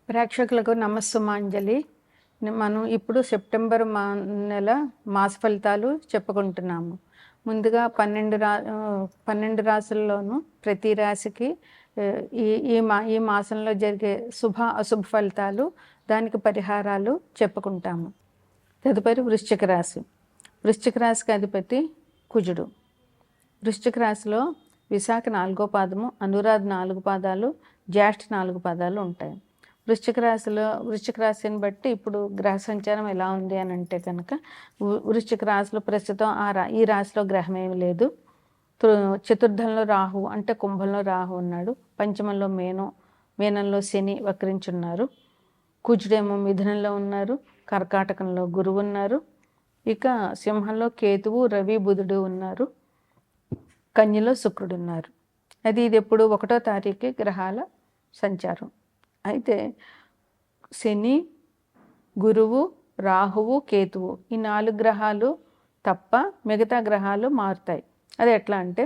ప్రేక్షకులకు నమస్సుమాంజలి. మనం ఇప్పుడు సెప్టెంబర్ నెల మాస ఫలితాలు చెప్పుకుంటున్నాము. ముందుగా 12 రాసుల్లోనూ ప్రతి రాశికి ఈ మాసంలో జరిగే అశుభ ఫలితాలు, దానికి పరిహారాలు చెప్పుకుంటాము. తదుపరి వృశ్చిక రాశి. వృశ్చిక రాశికి అధిపతి కుజుడు. వృశ్చిక రాశిలో విశాఖ 4వ పాదము, అనురాధ 4 పాదాలు, జ్యేష్ఠ 4 పాదాలు ఉంటాయి. వృశ్చిక రాశిని బట్టి ఇప్పుడు గ్రహ సంచారం ఎలా ఉంది అని అంటే కనుక, వృశ్చిక రాశిలో ప్రస్తుతం ఈ రాశిలో గ్రహం ఏమి లేదు. చతుర్థంలో రాహు అంటే కుంభంలో రాహు ఉన్నాడు. పంచమంలో మీనంలో శని వక్రించున్నారు. కుజుడేమో మిథునంలో ఉన్నారు. కర్కాటకంలో గురువు ఉన్నారు. ఇక సింహంలో కేతువు, రవి, బుధుడు ఉన్నారు. కన్యలో శుక్రుడు ఉన్నారు. ఇది ఎప్పుడు 1వ తారీఖు గ్రహాల సంచారం. అయితే శని, గురువు, రాహువు, కేతువు ఈ 4 గ్రహాలు తప్ప మిగతా గ్రహాలు మారుతాయి. అది ఎట్లా అంటే,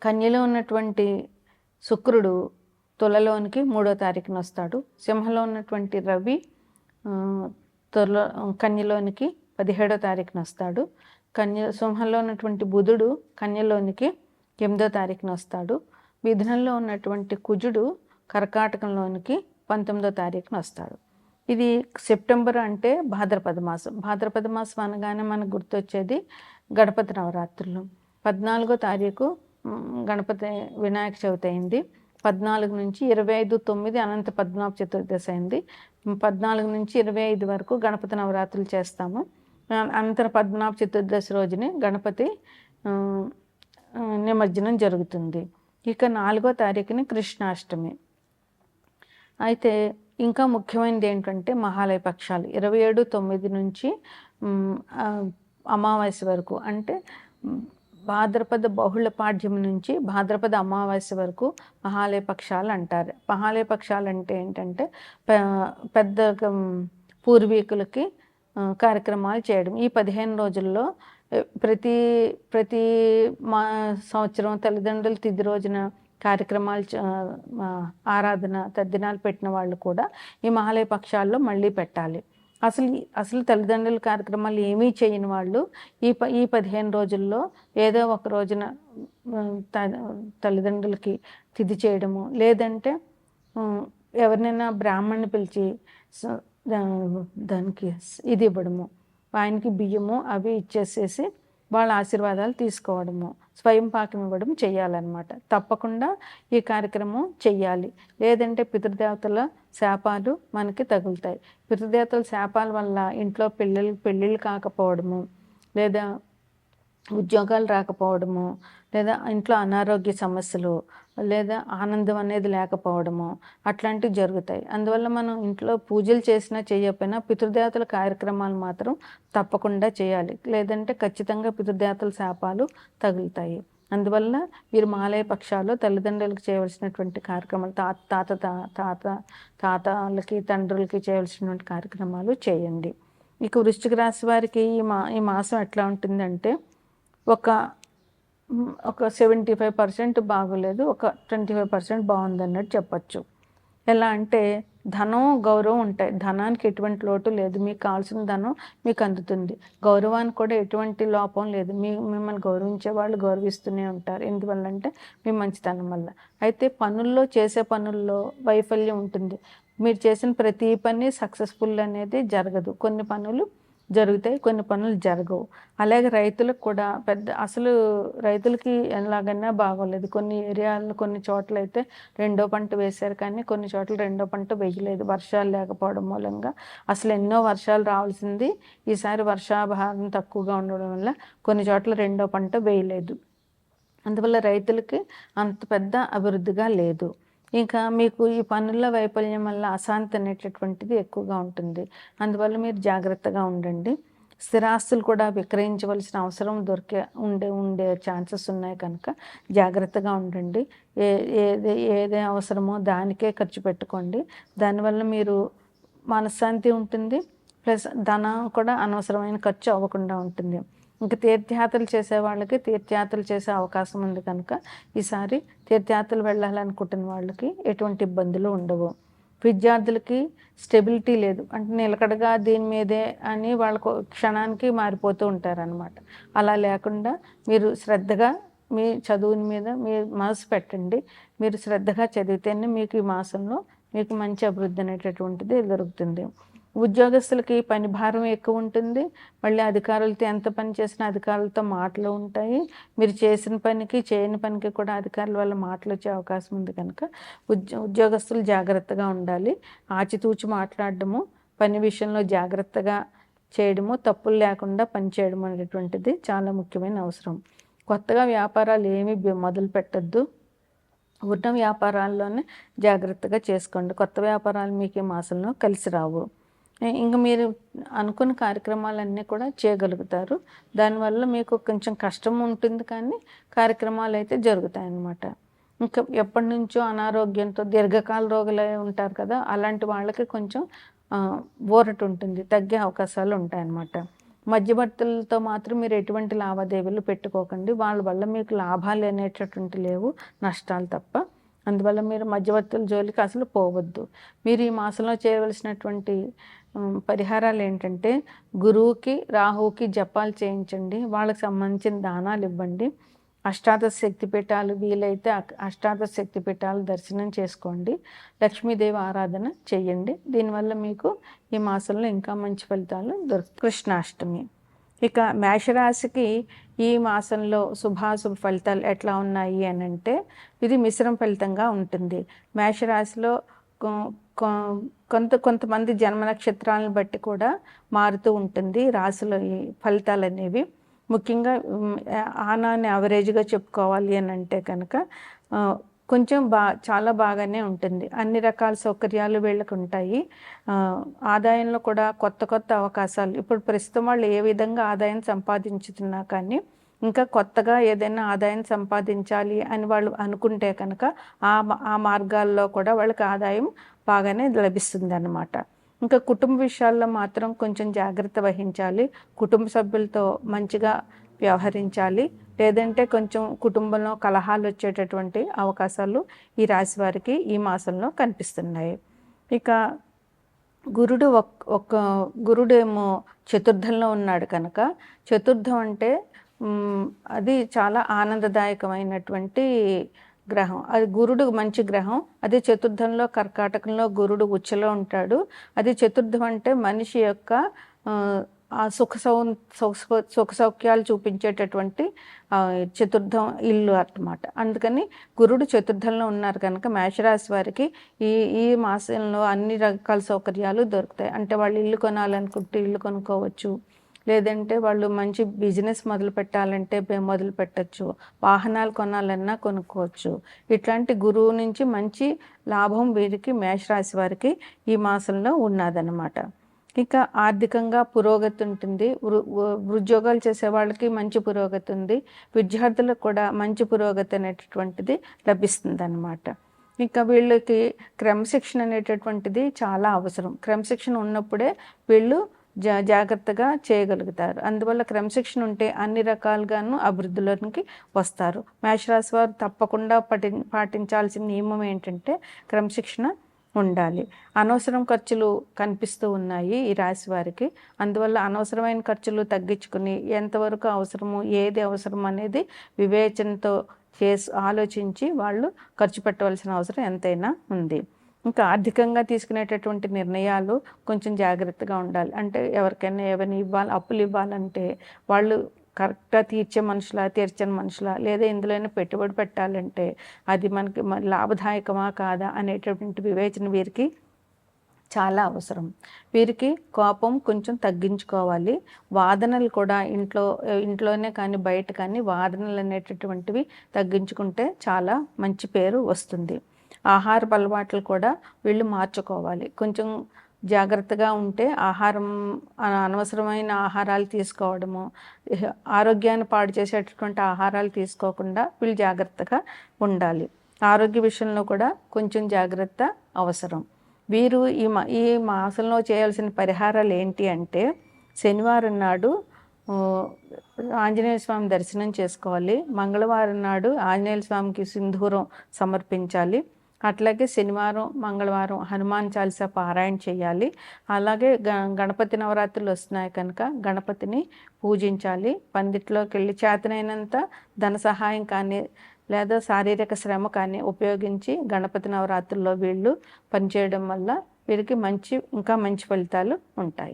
కన్యలో ఉన్నటువంటి శుక్రుడు తులలోనికి 3వ తారీఖున వస్తాడు. సింహంలో ఉన్నటువంటి రవి కన్యలోనికి 17వ తారీఖున వస్తాడు. సింహంలో ఉన్నటువంటి బుధుడు కన్యలోనికి 8వ తారీఖున వస్తాడు. మిథునంలో ఉన్నటువంటి కుజుడు కర్కాటకంలోనికి 19వ తారీఖున వస్తాడు. ఇది సెప్టెంబర్ అంటే భాద్రపద మాసం. భాద్రపద మాసం అనగానే మనకు గుర్తొచ్చేది గణపతి నవరాత్రులు. 14వ తారీఖు గణపతి వినాయక చవితి అయింది. 14 నుంచి 25/9 అనంత పద్మనాభ చతుర్దశి అయింది. 14 నుంచి 25 వరకు గణపతి నవరాత్రులు చేస్తాము. అనంతర పద్మనాభ చతుర్దశి రోజుని గణపతి నిమజ్జనం జరుగుతుంది. ఇక 4వ తారీఖుని కృష్ణాష్టమి. అయితే ఇంకా ముఖ్యమైనది ఏంటంటే మహాలయ పక్షాలు 27/9 నుంచి అమావాస్య వరకు, అంటే భాద్రపద బహుళ పాడ్యం నుంచి భాద్రపద అమావాస్య వరకు మహాలయ పక్షాలు అంటారు. మహాలయ పక్షాలు అంటే ఏంటంటే పెద్ద పూర్వీకులకి కార్యక్రమాలు చేయడం. ఈ 15 రోజుల్లో ప్రతి సంవత్సరం తల్లిదండ్రుల తిథి రోజున కార్యక్రమాలు, ఆరాధన తద్దినాలు పెట్టిన వాళ్ళు కూడా ఈ మహాలయ పక్షాల్లో మళ్ళీ పెట్టాలి. అసలు తల్లిదండ్రుల కార్యక్రమాలు ఏమీ చేయని వాళ్ళు ఈ 15 రోజుల్లో ఏదో ఒక రోజున తల్లిదండ్రులకి తిథి చేయడము, లేదంటే ఎవరినైనా బ్రాహ్మణ్ణి పిలిచి దానికి ఇది ఇవ్వడము, ఆయనకి బియ్యము అవి ఇచ్చేసేసి వాళ్ళ ఆశీర్వాదాలు తీసుకోవడము, స్వయం పాకం ఇవ్వడం చేయాలన్నమాట. తప్పకుండా ఈ కార్యక్రమం చెయ్యాలి. లేదంటే పితృదేవతల శాపాలు మనకి తగులుతాయి. పితృదేవతల శాపాల వల్ల ఇంట్లో పెళ్ళిళ్ళు కాకపోవడము, లేదా ఉద్యోగాలు రాకపోవడము, లేదా ఇంట్లో అనారోగ్య సమస్యలు, లేదా ఆనందం అనేది లేకపోవడము, అట్లాంటివి జరుగుతాయి. అందువల్ల మనం ఇంట్లో పూజలు చేసినా చేయకపోయినా పితృదేవతల కార్యక్రమాలు మాత్రం తప్పకుండా చేయాలి. లేదంటే ఖచ్చితంగా పితృదేవతల శాపాలు తగులుతాయి. అందువల్ల మీరు మహాలయ పక్షాలు తల్లిదండ్రులకు చేయవలసినటువంటి కార్యక్రమాలు, తాతలకి తండ్రులకి చేయవలసినటువంటి కార్యక్రమాలు చేయండి. ఇక వృశ్చిక రాశి వారికి ఈ మాసం ఎట్లా ఉంటుందంటే, ఒక 75% బాగోలేదు, ఒక 25% బాగుంది అన్నట్టు చెప్పచ్చు. ఎలా అంటే ధనం, గౌరవం ఉంటాయి. ధనానికి ఎటువంటి లోటు లేదు. మీకు కావాల్సిన ధనం మీకు అందుతుంది. గౌరవానికి కూడా ఎటువంటి లోపం లేదు. మిమ్మల్ని గౌరవించే వాళ్ళు గౌరవిస్తూనే ఉంటారు. ఎందువల్లంటే మీ మంచితనం వల్ల. అయితే చేసే పనుల్లో వైఫల్యం ఉంటుంది. మీరు చేసిన ప్రతి పని సక్సెస్ఫుల్ అనేది జరగదు. కొన్ని పనులు జరుగుతాయి, కొన్ని పనులు జరగవు. అలాగే రైతులకు కూడా రైతులకి ఎలాగైనా బాగోలేదు. కొన్ని ఏరియాల్లో కొన్ని చోట్ల అయితే 2వ పంట వేశారు, కానీ కొన్ని చోట్ల 2వ పంట వేయలేదు. వర్షాలు లేకపోవడం మూలంగా అసలు ఎన్నో వర్షాలు రావాల్సింది ఈసారి వర్షాభారం తక్కువగా ఉండడం వల్ల కొన్ని చోట్ల 2వ పంట వేయలేదు. అందువల్ల రైతులకి అంత పెద్ద అభివృద్ధిగా లేదు. ఇంకా మీకు ఈ పనుల వైఫల్యం వల్ల అశాంతి అనేటటువంటిది ఎక్కువగా ఉంటుంది. అందువల్ల మీరు జాగ్రత్తగా ఉండండి. స్థిరాస్తులు కూడా విక్రయించవలసిన అవసరం ఉండే ఛాన్సెస్ ఉన్నాయి కనుక జాగ్రత్తగా ఉండండి. ఏదే అవసరమో దానికే ఖర్చు పెట్టుకోండి. దానివల్ల మీరు మనశ్శాంతి ఉంటుంది, ప్లస్ ధనం కూడా అనవసరమైన ఖర్చు అవ్వకుండా ఉంటుంది. ఇంకా తీర్థయాత్రలు చేసే వాళ్ళకి తీర్థయాత్రలు చేసే అవకాశం ఉంది కనుక ఈసారి తీర్థయాత్రలు వెళ్ళాలనుకుంటున్న వాళ్ళకి ఎటువంటి ఇబ్బందులు ఉండవు. విద్యార్థులకి స్టెబిలిటీ లేదు, అంటే నిలకడగా దీని మీదే అని వాళ్ళకు క్షణానికి మారిపోతూ ఉంటారనమాట. అలా లేకుండా మీరు శ్రద్ధగా మీ చదువుని మీద మీరు మనసు పెట్టండి. మీరు శ్రద్ధగా చదివితేనే మీకు ఈ మాసంలో మీకు మంచి అభివృద్ధి అనేటటువంటిది దొరుకుతుంది. ఉద్యోగస్తులకి పని భారం ఎక్కువ ఉంటుంది. మళ్ళీ అధికారులతో ఎంత పని చేసినా అధికారులతో మాటలు ఉంటాయి. మీరు చేసిన పనికి, చేయని పనికి కూడా అధికారుల వల్ల మాటలు వచ్చే అవకాశం ఉంది కనుక ఉద్యోగస్తులు జాగ్రత్తగా ఉండాలి. ఆచితూచి మాట్లాడడము, పని విషయంలో జాగ్రత్తగా చేయడము, తప్పులు లేకుండా పని చేయడం అనేటువంటిది చాలా ముఖ్యమైన అవసరం. కొత్తగా వ్యాపారాలు ఏమీ మొదలు పెట్టద్దు. ఉన్న వ్యాపారాల్లోనే జాగ్రత్తగా చేసుకోండి. కొత్త వ్యాపారాలు మీకు ఈ మాసంలో కలిసి రావు. ఇంక మీరు అనుకున్న కార్యక్రమాలన్నీ కూడా చేయగలుగుతారు. దానివల్ల మీకు కొంచెం కష్టం ఉంటుంది, కానీ కార్యక్రమాలు అయితే జరుగుతాయన్నమాట. ఇంకా ఎప్పటి నుంచో అనారోగ్యంతో దీర్ఘకాల రోగులు ఉంటారు కదా, అలాంటి వాళ్ళకి కొంచెం ఊరట ఉంటుంది, తగ్గే అవకాశాలు ఉంటాయన్నమాట. మధ్యవర్తులతో మాత్రం మీరు ఎటువంటి లావాదేవీలు పెట్టుకోకండి. వాళ్ళ వల్ల మీకు లాభాలు అనేటటువంటి లేవు, నష్టాలు తప్ప. అందువల్ల మీరు మధ్యవర్తుల జోలికి అసలు పోవద్దు. మీరు ఈ మాసంలో చేయవలసినటువంటి పరిహారాలు ఏంటంటే, గురువుకి, రాహువుకి జపాలు చేయించండి. వాళ్ళకి సంబంధించిన దానాలు ఇవ్వండి. అష్టాదశ శక్తిపీఠాలు వీలైతే అష్టాదశ శక్తిపీఠాలు దర్శనం చేసుకోండి. లక్ష్మీదేవి ఆరాధన చెయ్యండి. దీనివల్ల మీకు ఈ మాసంలో ఇంకా మంచి ఫలితాలు కృష్ణాష్టమి. ఇక మేషరాశికి ఈ మాసంలో శుభాశుభ ఫలితాలు ఎట్లా ఉన్నాయి అని అంటే, ఇది మిశ్రమ ఫలితంగా ఉంటుంది. మేషరాశిలో కొంతమంది జన్మ నక్షత్రాలను బట్టి కూడా మారుతూ ఉంటుంది రాశుల ఈ ఫలితాలు అనేవి. ముఖ్యంగా ఆనాన్ని యావరేజ్గా చెప్పుకోవాలి అని అంటే కనుక కొంచెం చాలా బాగానే ఉంటుంది. అన్ని రకాల సౌకర్యాలు వీళ్ళకు ఉంటాయి. ఆదాయంలో కూడా కొత్త అవకాశాలు, ఇప్పుడు ప్రస్తుతం వాళ్ళు ఏ విధంగా ఆదాయం సంపాదించుతున్నా కానీ ఇంకా కొత్తగా ఏదైనా ఆదాయం సంపాదించాలి అని వాళ్ళు అనుకుంటే కనుక ఆ మార్గాల్లో కూడా వాళ్ళకి ఆదాయం బాగానే లభిస్తుంది అన్నమాట. ఇంకా కుటుంబ విషయాల్లో మాత్రం కొంచెం జాగ్రత్త వహించాలి. కుటుంబ సభ్యులతో మంచిగా వ్యవహరించాలి. లేదంటే కొంచెం కుటుంబంలో కలహాలు వచ్చేటటువంటి అవకాశాలు ఈ రాశి వారికి ఈ మాసంలో కనిపిస్తున్నాయి. ఇక గురుడేమో చతుర్థంలో ఉన్నాడు కనుక, చతుర్థం అంటే అది చాలా ఆనందదాయకమైనటువంటి గ్రహం. అది గురుడు మంచి గ్రహం. అదే చతుర్థంలో కర్కాటకంలో గురుడు ఉచ్చలో ఉంటాడు. అది చతుర్థం అంటే మనిషి యొక్క ఆ సుఖ సౌఖ్యాలు చూపించేటటువంటి చతుర్థం ఇల్లు అన్నమాట. అందుకని గురుడు చతుర్థంలో ఉన్నారు కనుక మేషరాశి వారికి ఈ మాసంలో అన్ని రకాల సౌకర్యాలు దొరుకుతాయి. అంటే వాళ్ళు ఇల్లు కొనాలనుకుంటే ఇల్లు కొనుక్కోవచ్చు, లేదంటే వాళ్ళు మంచి బిజినెస్ మొదలు పెట్టాలంటే మొదలు పెట్టచ్చు, వాహనాలు కొనాలన్నా కొనుక్కోవచ్చు. ఇట్లాంటి గురువు నుంచి మంచి లాభం వీరికి మేషరాశి వారికి ఈ మాసంలో ఉన్నదన్నమాట. ఇక ఆర్థికంగా పురోగతి ఉంటుంది. ఉద్యోగాలు చేసే వాళ్ళకి మంచి పురోగతి ఉంది. విద్యార్థులకు కూడా మంచి పురోగతి అనేటటువంటిది లభిస్తుంది అన్నమాట. ఇంకా వీళ్ళకి క్రమశిక్షణ అనేటటువంటిది చాలా అవసరం. క్రమశిక్షణ ఉన్నప్పుడే వీళ్ళు జాగ్రత్తగా చేయగలుగుతారు. అందువల్ల క్రమశిక్షణ ఉంటే అన్ని రకాలుగాను అభివృద్ధిలోనికి వస్తారు. మేషరాశి వారు తప్పకుండా పాటించాల్సిన నియమం ఏంటంటే క్రమశిక్షణ ఉండాలి. అనవసరం ఖర్చులు కనిపిస్తూ ఉన్నాయి ఈ రాశి వారికి. అందువల్ల అనవసరమైన ఖర్చులు తగ్గించుకుని ఎంతవరకు అవసరము, ఏది అవసరం అనేది వివేచనతో ఆలోచించి వాళ్ళు ఖర్చు పెట్టవలసిన అవసరం ఎంతైనా ఉంది. ఇంకా ఆర్థికంగా తీసుకునేటటువంటి నిర్ణయాలు కొంచెం జాగ్రత్తగా ఉండాలి. అంటే ఎవరికైనా ఏమైనా అప్పులు ఇవ్వాలంటే వాళ్ళు కరెక్ట్గా తీర్చని మనుషులా, లేదా ఇందులోనే పెట్టుబడి పెట్టాలంటే అది మనకి లాభదాయకమా కాదా అనేటటువంటి వివేచన వీరికి చాలా అవసరం. వీరికి కోపం కొంచెం తగ్గించుకోవాలి. వాదనలు కూడా ఇంట్లోనే కానీ బయట కానీ వాదనలు అనేటటువంటివి తగ్గించుకుంటే చాలా మంచి పేరు వస్తుంది. ఆహారపు అలవాట్లు కూడా వీళ్ళు మార్చుకోవాలి. కొంచెం జాగ్రత్తగా ఉంటే అనవసరమైన ఆహారాలు తీసుకోవడము, ఆరోగ్యాన్ని పాడు చేసేటటువంటి ఆహారాలు తీసుకోకుండా వీళ్ళు జాగ్రత్తగా ఉండాలి. ఆరోగ్య విషయంలో కూడా కొంచెం జాగ్రత్త అవసరం. వీరు ఈ మాసంలో చేయాల్సిన పరిహారాలు ఏంటి అంటే, శనివారం నాడు ఆంజనేయ స్వామి దర్శనం చేసుకోవాలి. మంగళవారం నాడు ఆంజనేయ స్వామికి సింధూరం సమర్పించాలి. అట్లాగే శనివారం, మంగళవారం హనుమాన్ చాలీసా పారాయణ చేయాలి. అలాగే గణపతి నవరాత్రులు వస్తున్నాయి కనుక గణపతిని పూజించాలి. పందిట్లోకెళ్ళి చేతనైనంత ధన సహాయం కానీ లేదా శారీరక శ్రమ కానీ ఉపయోగించి గణపతి నవరాత్రుల్లో వీళ్ళు పనిచేయడం వల్ల వీరికి ఇంకా మంచి ఫలితాలు ఉంటాయి.